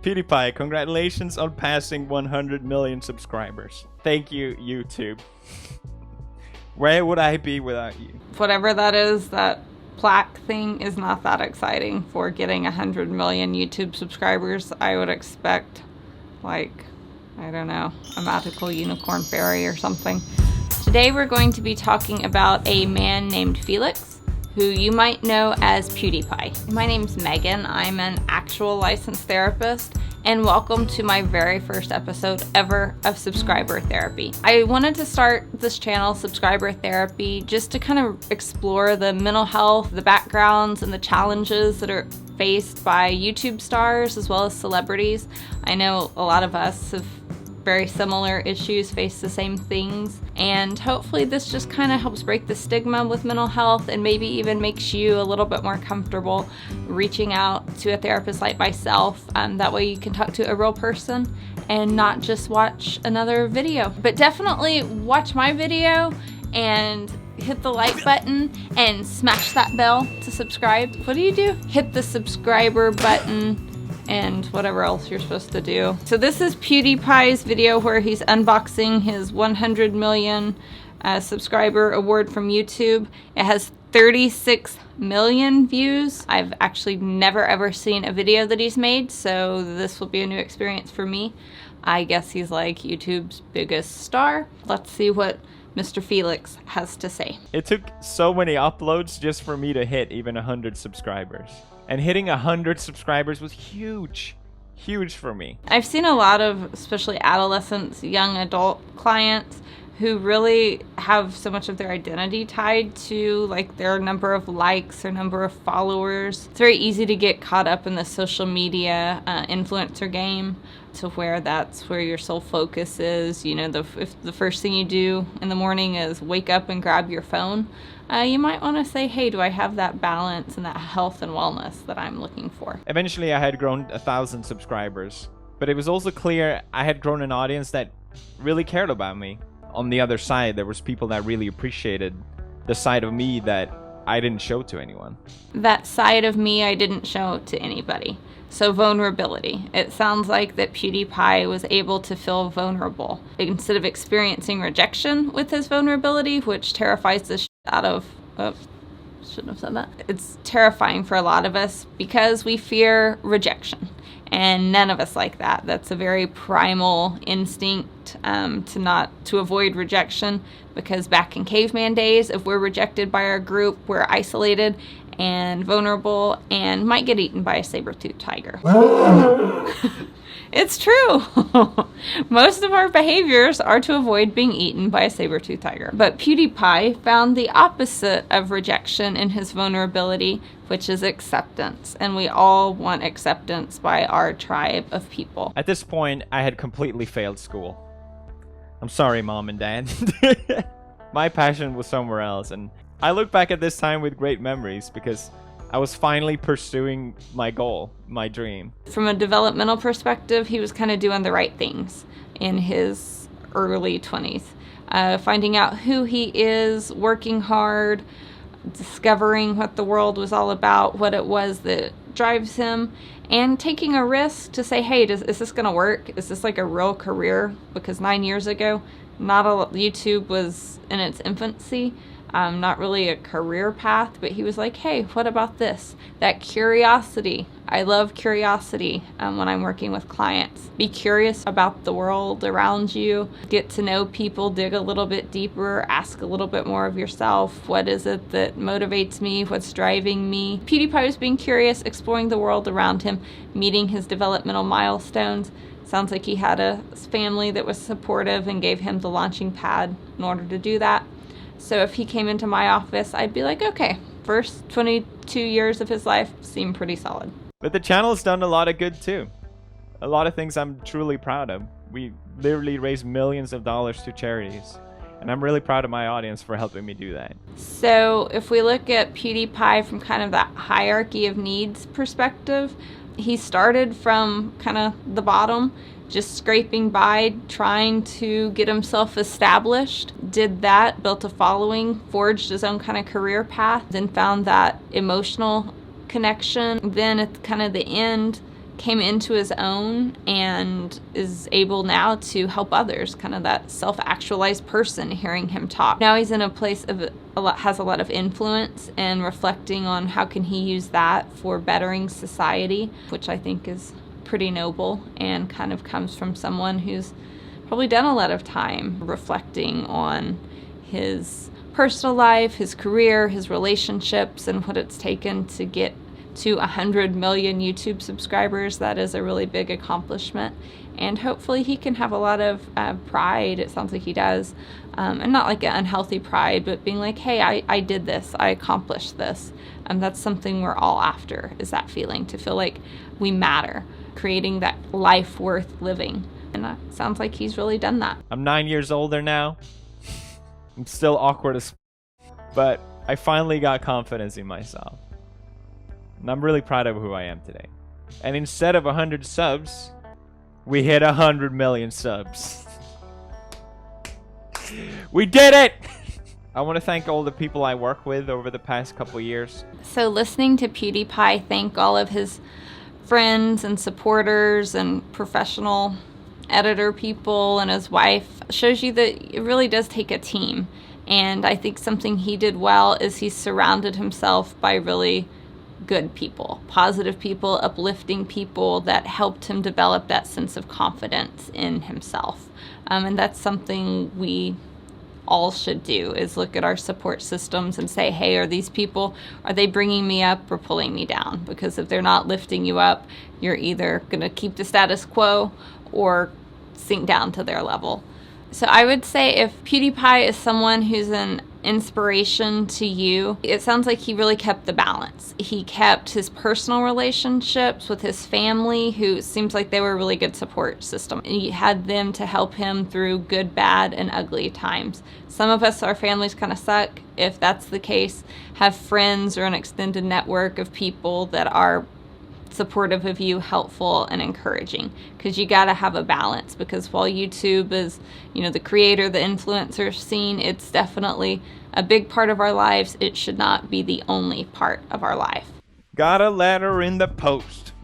PewDiePie, congratulations on passing 100 million subscribers. Thank you, YouTube. Where would I be without you? Whatever that is, that plaque thing is not that exciting for getting 100 million YouTube subscribers. I would expect, like, I don't know, a magical unicorn fairy or something. Today we're going to be talking about a man named Felix, who you might know as PewDiePie. My name's Megan. I'm an actual licensed therapist, and welcome to my very first episode ever of Subscriber Therapy. I wanted to start this channel, Subscriber Therapy, just to kind of explore the mental health, the backgrounds, and the challenges that are faced by YouTube stars as well as celebrities. I know a lot of us have very similar issues, face the same things, and hopefully this just kind of helps break the stigma with mental health and maybe even makes you a little bit more comfortable reaching out to a therapist like myself. That way you can talk to a real person and not just watch another video. But definitely watch my video and hit the like button and smash that bell to subscribe. What do you do? Hit the subscriber button and whatever else you're supposed to do. So this is PewDiePie's video where he's unboxing his 100 million subscriber award from YouTube. It has 36 million views. I've actually never ever seen a video that he's made, so this will be a new experience for me. I guess he's like YouTube's biggest star. Let's see what Mr. Felix has to say. It took so many uploads just for me to hit even 100 subscribers. And hitting 100 subscribers was huge for me. I've seen a lot of, especially adolescents, young adult clients who really have so much of their identity tied to like their number of likes or number of followers. It's very easy to get caught up in the social media influencer game, to where that's where your sole focus is. You know, if the first thing you do in the morning is wake up and grab your phone, you might want to say, hey, do I have that balance and that health and wellness that I'm looking for? Eventually I had grown 1,000 subscribers, but it was also clear I had grown an audience that really cared about me. On the other side, there was people that really appreciated the side of me that I didn't show to anyone. That side of me I didn't show to anybody. So vulnerability. It sounds like that PewDiePie was able to feel vulnerable instead of experiencing rejection with his vulnerability, which terrifies the shit out of... Oh, shouldn't have said that. It's terrifying for a lot of us because we fear rejection. And none of us like that. That's a very primal instinct to avoid rejection, because back in caveman days, if we're rejected by our group, we're isolated and vulnerable and might get eaten by a saber-toothed tiger. It's true. Most of our behaviors are to avoid being eaten by a saber-toothed tiger. But PewDiePie found the opposite of rejection in his vulnerability, which is acceptance. And we all want acceptance by our tribe of people. At this point, I had completely failed school. I'm sorry, Mom and Dad. My passion was somewhere else, and I look back at this time with great memories because I was finally pursuing my goal, my dream. From a developmental perspective, he was kind of doing the right things in his early 20s. Finding out who he is, working hard, discovering what the world was all about, what it was that drives him, and taking a risk to say, hey, is this going to work? Is this like a real career? Because 9 years ago, YouTube was in its infancy. Not really a career path, but he was like, hey, what about this? That curiosity. I love curiosity when I'm working with clients. Be curious about the world around you. Get to know people, dig a little bit deeper, ask a little bit more of yourself. What is it that motivates me? What's driving me? PewDiePie was being curious, exploring the world around him, meeting his developmental milestones. Sounds like he had a family that was supportive and gave him the launching pad in order to do that. So if he came into my office, I'd be like, okay, first 22 years of his life seem pretty solid. But the channel's done a lot of good too. A lot of things I'm truly proud of. We literally raised millions of dollars to charities. And I'm really proud of my audience for helping me do that. So if we look at PewDiePie from kind of that hierarchy of needs perspective, he started from kind of the bottom, just scraping by, trying to get himself established. Did that, built a following, forged his own kind of career path, then found that emotional connection. Then at kind of the end, came into his own and is able now to help others, kind of that self-actualized person hearing him talk. Now he's in a place of has a lot of influence and reflecting on how can he use that for bettering society, which I think is pretty noble and kind of comes from someone who's probably done a lot of time reflecting on his personal life, his career, his relationships, and what it's taken to get to 100 million YouTube subscribers. That is a really big accomplishment, and hopefully he can have a lot of pride. It sounds like he does, and not like an unhealthy pride, but being like, hey, I did this, I accomplished this. That's something we're all after, is that feeling, to feel like we matter, creating that life worth living. And that sounds like he's really done that. I'm 9 years older now. I'm still awkward as but I finally got confidence in myself. And I'm really proud of who I am today. And instead of 100 subs, we hit 100 million subs. We did it! I want to thank all the people I work with over the past couple years. So listening to PewDiePie thank all of his friends and supporters and professional editor people and his wife shows you that it really does take a team. And I think something he did well is he surrounded himself by really good people, positive people, uplifting people that helped him develop that sense of confidence in himself. And that's something we all should do, is look at our support systems and say, hey, are these people, are they bringing me up or pulling me down? Because if they're not lifting you up, you're either going to keep the status quo or sink down to their level. So I would say if PewDiePie is someone who's an inspiration to you, it sounds like he really kept the balance. He kept his personal relationships with his family, who seems like they were a really good support system. And he had them to help him through good, bad, and ugly times. Some of us, our families kind of suck. If that's the case, have friends or an extended network of people that are supportive of you, helpful and encouraging, because you got to have a balance. Because while YouTube is, you know, the creator, the influencer scene, it's definitely a big part of our lives. It should not be the only part of our life. Got a letter in the post.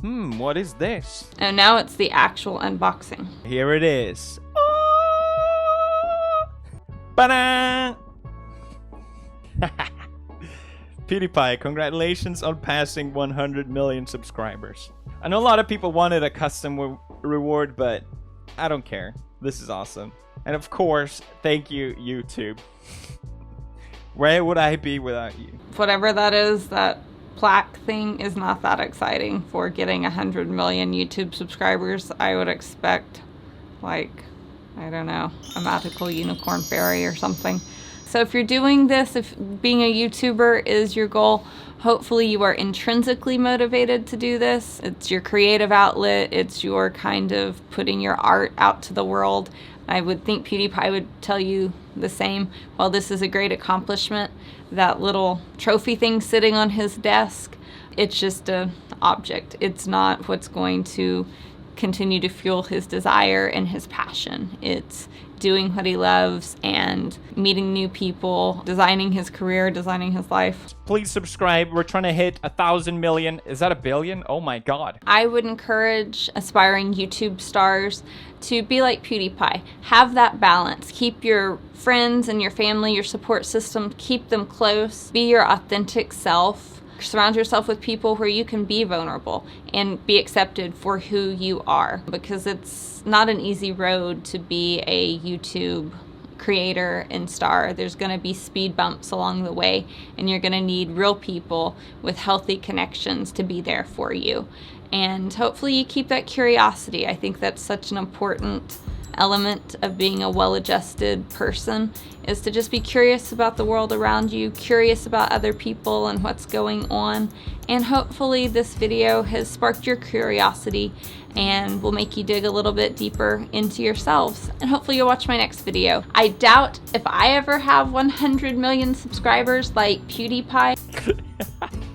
What is this? And now it's the actual unboxing. Here it is. Oh! Ba-da! PewDiePie, congratulations on passing 100 million subscribers. I know a lot of people wanted a custom reward, but I don't care. This is awesome. And of course, thank you, YouTube. Where would I be without you? Whatever that is, that plaque thing is not that exciting for getting 100 million YouTube subscribers. I would expect, like, I don't know, a magical unicorn fairy or something. So if you're doing this, if being a YouTuber is your goal, hopefully you are intrinsically motivated to do this. It's your creative outlet. It's your kind of putting your art out to the world. I would think PewDiePie would tell you the same. While this is a great accomplishment, that little trophy thing sitting on his desk, it's just an object. It's not what's going to continue to fuel his desire and his passion. It's doing what he loves and meeting new people, designing his career, designing his life. Please subscribe. We're trying to hit 1,000 million. Is that a billion? Oh my god. I would encourage aspiring YouTube stars to be like PewDiePie. Have that balance. Keep your friends and your family, your support system, keep them close. Be your authentic self. Surround yourself with people where you can be vulnerable and be accepted for who you are, because it's not an easy road to be a YouTube creator and star. There's going to be speed bumps along the way, and you're going to need real people with healthy connections to be there for you. And hopefully you keep that curiosity. I think that's such an important element of being a well-adjusted person, is to just be curious about the world around you, curious about other people and what's going on. And hopefully this video has sparked your curiosity and will make you dig a little bit deeper into yourselves. And hopefully you'll watch my next video. I doubt if I ever have 100 million subscribers like PewDiePie,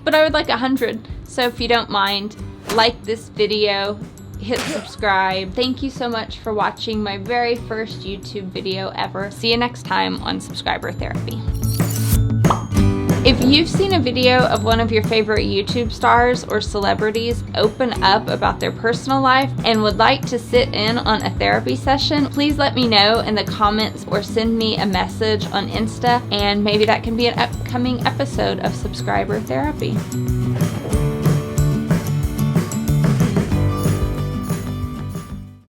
but I would like 100. So if you don't mind, like this video, hit subscribe. Thank you so much for watching my very first YouTube video ever. See you next time on Subscriber Therapy. If you've seen a video of one of your favorite YouTube stars or celebrities open up about their personal life and would like to sit in on a therapy session, please let me know in the comments or send me a message on Insta, and maybe that can be an upcoming episode of Subscriber Therapy.